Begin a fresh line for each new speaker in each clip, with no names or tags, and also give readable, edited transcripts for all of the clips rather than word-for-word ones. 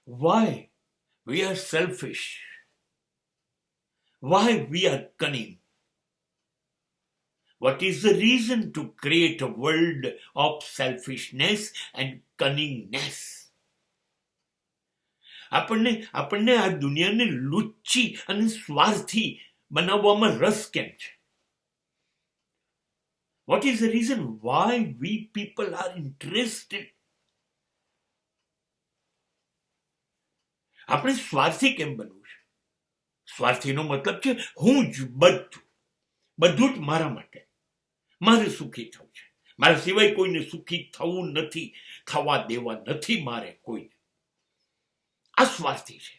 Why we are selfish? Why we are cunning? What is the reason to create a world of selfishness and cunningness? આપણને આ દુનિયાને લુચ્ચી અને સ્વાર્થી બનાવવામાં રસ કેમ છે? What is the reason why we people are interested? આપણે સ્વાર્થી કેમ બનવું છે? સ્વાર્થીનો મતલબ છે હું જ બધું જ મારા માટે, મારે સુખી થવું છે, મારા સિવાય કોઈને સુખી થવું નથી, થવા દેવા નથી મારે કોઈને. આ સ્વાર્થી છે.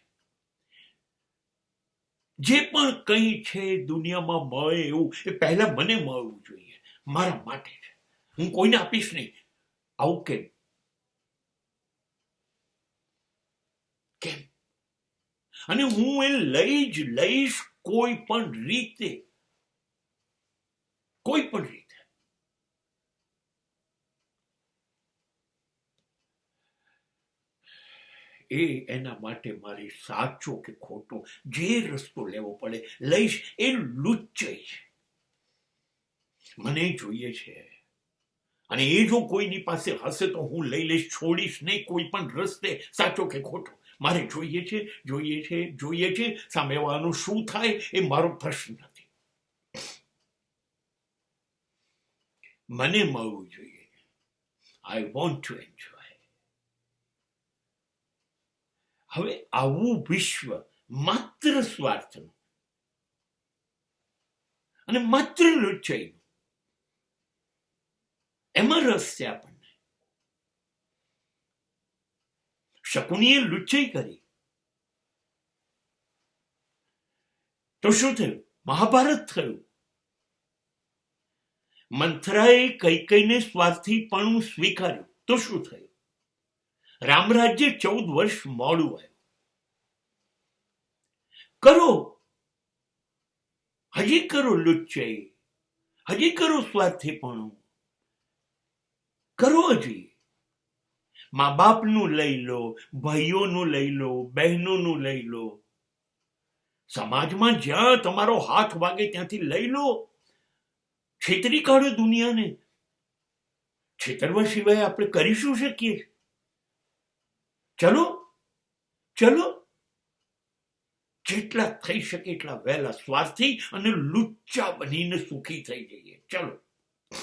જે પણ કંઈ છે દુનિયામાં મળે એવું એ પહેલા મને મળવું જોઈએ, મારા માટે છે, હું કોઈને આપીશ નહીં. આવું કેમ? અને હું એ લઈશ કોઈ પણ રીતે. એ એના માટે મારે સાચો કે ખોટો જે રસ્તો લેવો પડે લઈશ. એ લુચ્ચાઈ છે. મને જોઈએ છે અને એ જો કોઈની પાસે હશે તો હું લઈ લઈશ, છોડીશ નહીં કોઈ પણ રસ્તે, સાચો કે ખોટો. મારે જોઈએ છે. સામેવાળાનું શું થાય એ મારો પ્રશ્ન નથી. મને મળવું જોઈએ. I want to enjoy. હવે આવું વિશ્વ માત્ર સ્વાર્થનું અને માત્ર લુચ્ચાઈનું, એમાં રસ છે આપણને. શકુનીએ લુચ્ચાઈ કરી તો શું થયું? મહાભારત થયું. મંથરાએ કૈકેયીને સ્વાર્થીપણું સ્વીકાર્યું તો શું થયું? રામરાજ્ય 14 વર્ષ મોડું આવ્યું. હજી કરો લુચ્ચાઈ, હજી કરો સ્વાર્થીપણું, કરો હજી. મા બાપનું લઈ લો, ભાઈઓનું લઈ લો, બહેનોનું લઈ લો, સમાજમાં જ્યાં તમારો હાથ વાગે ત્યાંથી લઈ લો. છેતરી કાઢો દુનિયાને. છેતરવા સિવાય આપણે કરી શું શકીએ? ચલો જેટલા થઈ શકે એટલા વહેલા સ્વાર્થી અને લુચ્ચા બનીને સુખી થઈ જઈએ. ચલો.